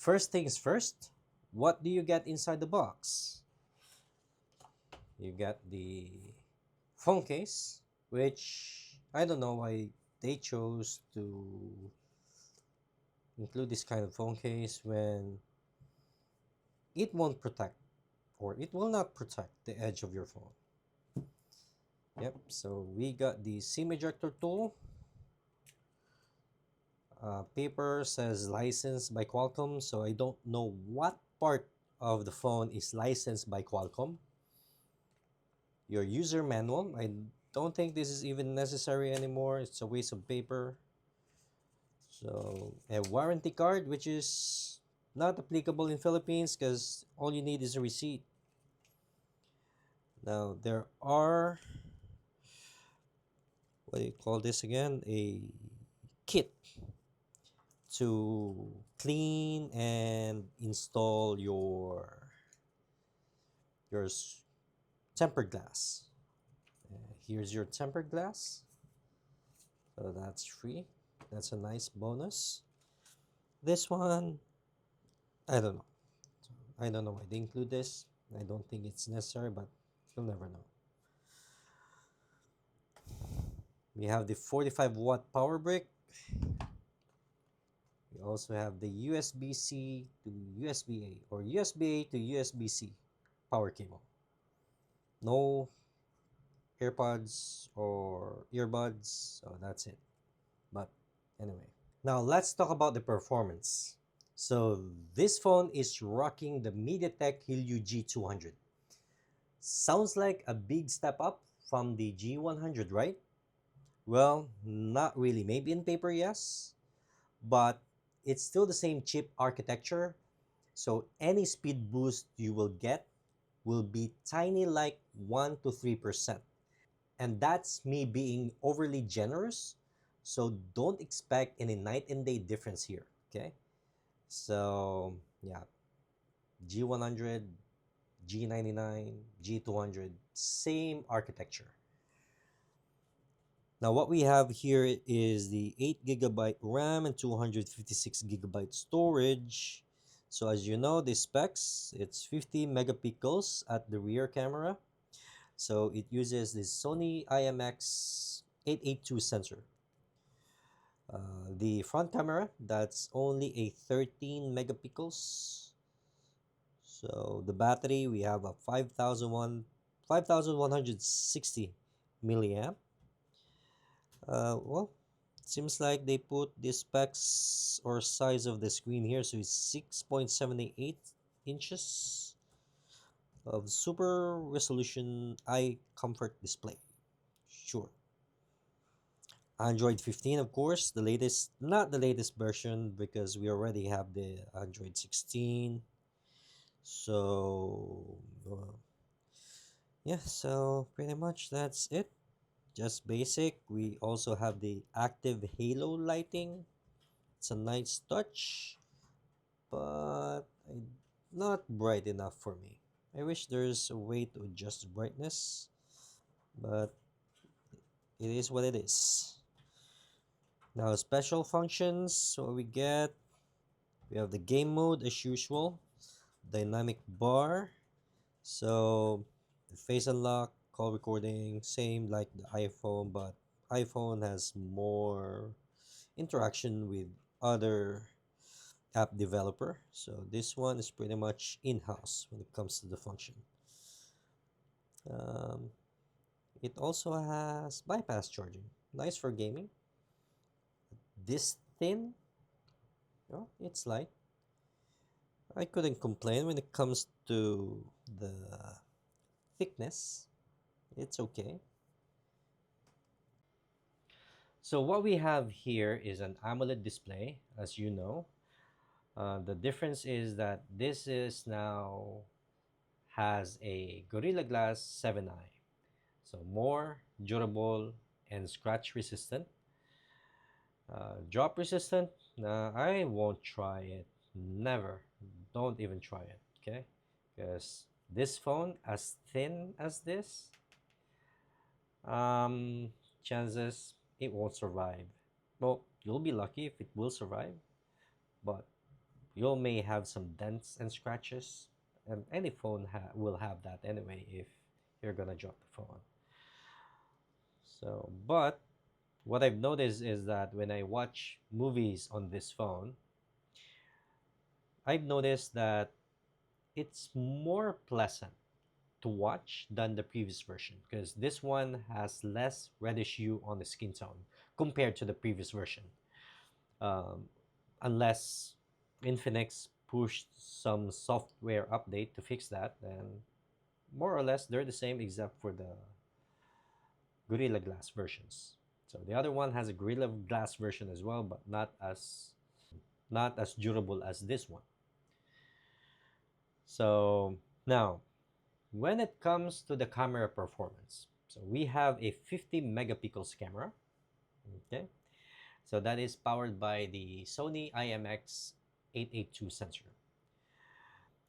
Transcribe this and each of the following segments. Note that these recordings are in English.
first things first, what do you get inside the box? You get the phone case, which I don't know why they chose to include this kind of phone case when it won't protect, or it will not protect the edge of your phone. Yep, so we got the SIM ejector tool. Paper says licensed by Qualcomm, so I don't know what part of the phone is licensed by Qualcomm. Your user manual, I don't think this is even necessary anymore. It's a waste of paper. So a warranty card, which is not applicable in Philippines because all you need is a receipt. Now there are, what do you call this again? A kit to clean and install your tempered glass. Here's your tempered glass. So that's free. That's a nice bonus. This one, I don't know. I don't know why they include this. I don't think it's necessary, but you'll never know. We have the 45-watt power brick. We also have the USB-C to USB-A or USB-A to USB-C power cable. No AirPods or earbuds, so that's it. But anyway, now let's talk about the performance. So this phone is rocking the MediaTek Helio G200. Sounds like a big step up from the G100, right? Well, not really. Maybe in paper, yes, but it's still the same chip architecture. So any speed boost you will get will be tiny, like 1 to 3%. And that's me being overly generous. So don't expect any night and day difference here. Okay. So yeah, G100, G99, G200, same architecture. Now what we have here is the 8 GB RAM and 256 GB storage. So as you know, the specs, it's 50 megapixels at the rear camera. So it uses the Sony IMX 882 sensor. The front camera, that's only a 13 megapixels. So the battery, we have a 5160 milliamp. Well, seems like they put the specs or size of the screen here, so it's 6.78 inches of super resolution eye comfort display. Sure. Android 15, of course, the latest, not the latest version because we already have the Android 16. So, yeah, so pretty much that's it. Just basic. We also have the active halo lighting. It's a nice touch, but not bright enough for me. I wish there's a way to adjust the brightness, but it is what it is. Now, special functions. So we have the game mode as usual, dynamic bar. So the face unlock, call recording, same like the iPhone, but iPhone has more interaction with other app developer. So this one is pretty much in-house when it comes to the function. Um, it also has bypass charging, nice for gaming. This thin, well, it's light. I couldn't complain when it comes to the thickness. It's okay. So what we have here is an AMOLED display, as you know. The difference is that this is now has a Gorilla Glass 7i, so more durable and scratch resistant. Drop resistant, nah, I won't try it. Never. Don't even try it, okay? Because this phone, as thin as this, um, chances it won't survive. Well, you'll be lucky if it will survive, but You may have some dents and scratches, and any phone will have that anyway if you're gonna drop the phone. So, but what I've noticed is that when I watch movies on this phone, I've noticed that it's more pleasant to watch than the previous version because this one has less reddish hue on the skin tone compared to the previous version. Um, unless Infinix pushed some software update to fix that, then more or less they're the same except for the Gorilla Glass versions. So the other one has a Gorilla Glass version as well, but not as durable as this one. So now, when it comes to the camera performance, so we have a 50 megapixels camera. Okay, so that is powered by the Sony IMX 882 sensor.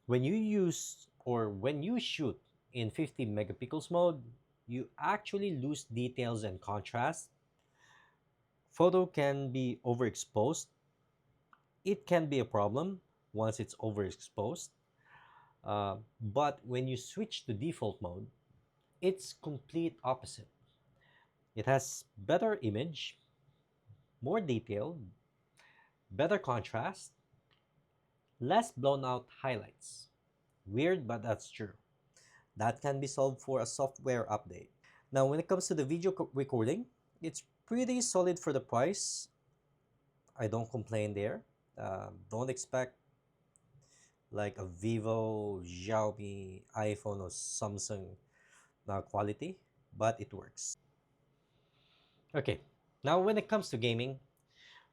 When you shoot in 50 megapixels mode, you actually lose details and contrast. Photo can be overexposed. It can be a problem once it's overexposed. But when you switch to default mode, it's complete opposite. It has better image, more detail, better contrast, less blown out highlights. Weird, but that's true. That can be solved for a software update. Now, when it comes to the recording, it's pretty solid for the price. I don't complain there. Don't expect like a Vivo, Xiaomi, iPhone, or Samsung quality, but it works. Okay, now when it comes to gaming,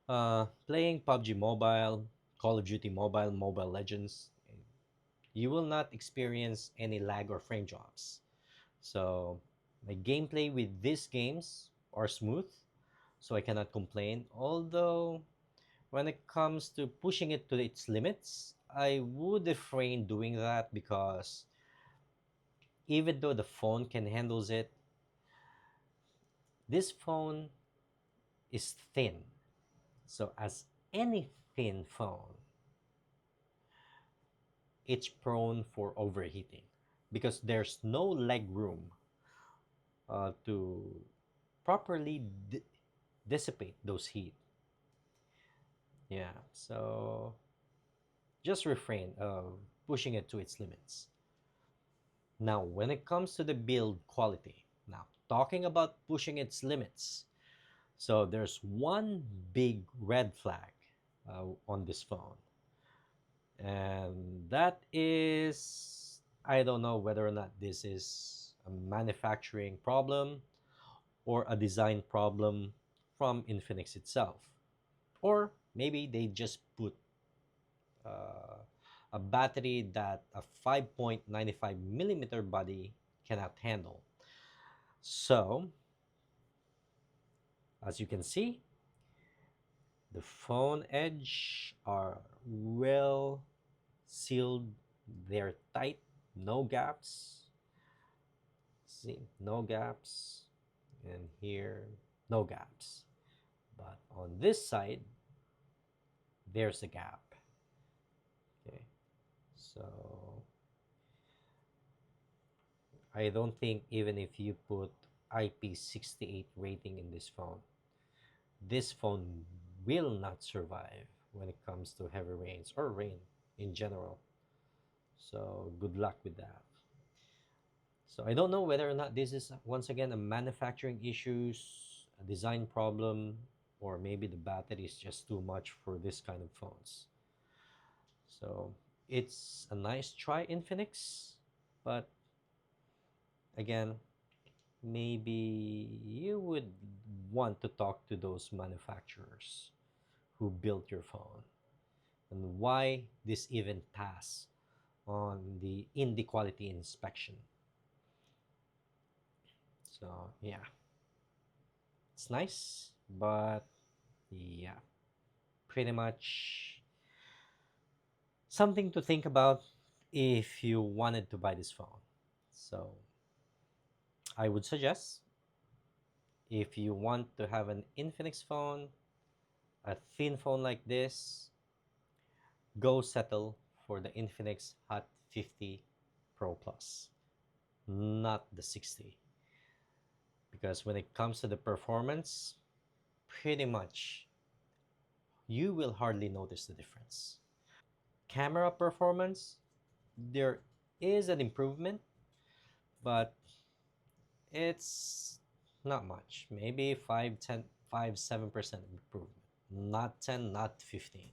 playing PUBG Mobile, Call of Duty Mobile, Mobile Legends, you will not experience any lag or frame drops. So, my gameplay with these games are smooth, so I cannot complain. Although, when it comes to pushing it to its limits, I would refrain doing that because even though the phone can handle it, this phone is thin. So, as any thin phone, it's prone for overheating because there's no leg room to properly dissipate those heat. Yeah, so just refrain of pushing it to its limits. Now, when it comes to the build quality, now talking about pushing its limits, so there's one big red flag on this phone, and that is I don't know whether or not this is a manufacturing problem or a design problem from Infinix itself, or maybe they just put uh, a battery that a 5.95 millimeter body cannot handle. So, as you can see, the phone edge are well sealed, they're tight, no gaps. See, no gaps, and here, no gaps. But on this side, there's a gap. Okay, so I don't think even if you put IP68 rating in this phone will not survive when it comes to heavy rains or rain in general. So good luck with that. So I don't know whether or not this is once again a manufacturing issues, a design problem, or maybe the battery is just too much for this kind of phones. So it's a nice try, Infinix, but again, maybe you would want to talk to those manufacturers who built your phone and why this even passed on the in the quality inspection. So yeah, it's nice, but yeah, pretty much something to think about if you wanted to buy this phone. So I would suggest if you want to have an Infinix phone, a thin phone like this, go settle for the Infinix Hot 50 Pro Plus, not the 60. Because when it comes to the performance, pretty much you will hardly notice the difference. Camera performance, there is an improvement, but it's not much. Maybe 5, 10, 5, 7% improvement. Not 10, not 15.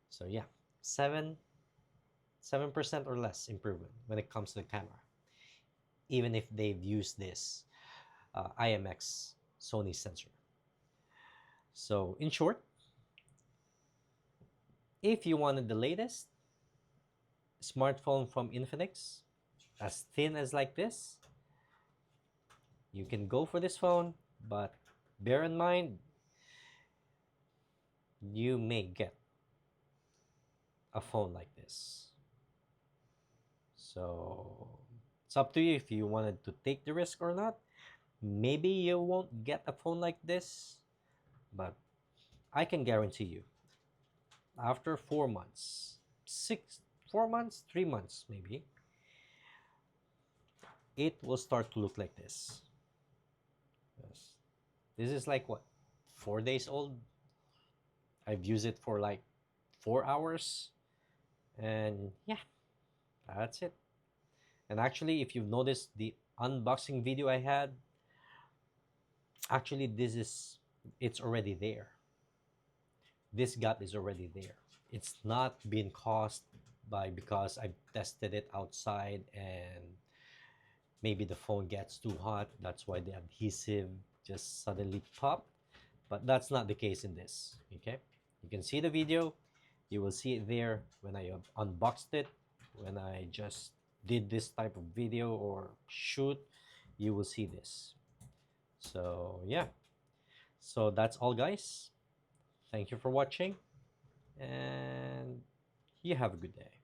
So yeah, 7, 7% or less improvement when it comes to the camera, even if they've used this IMX Sony sensor. So in short, if you wanted the latest smartphone from Infinix, as thin as like this, you can go for this phone, but bear in mind, you may get a phone like this. So it's up to you if you wanted to take the risk or not. Maybe you won't get a phone like this, but I can guarantee you, after 4 months, 4 months, 3 months maybe, it will start to look like this. Yes. This is like what, 4 days old? I've used it for like 4 hours, and yeah, that's it. And actually, if you've noticed the unboxing video I had, actually, it's already there. This gap is already there. It's not been caused by because I've tested it outside and maybe the phone gets too hot. That's why the adhesive just suddenly popped. But that's not the case in this. Okay, you can see the video. You will see it there when I unboxed it. When I just did this type of video or shoot, you will see this. So yeah, so that's all, guys. Thank you for watching, and you have a good day.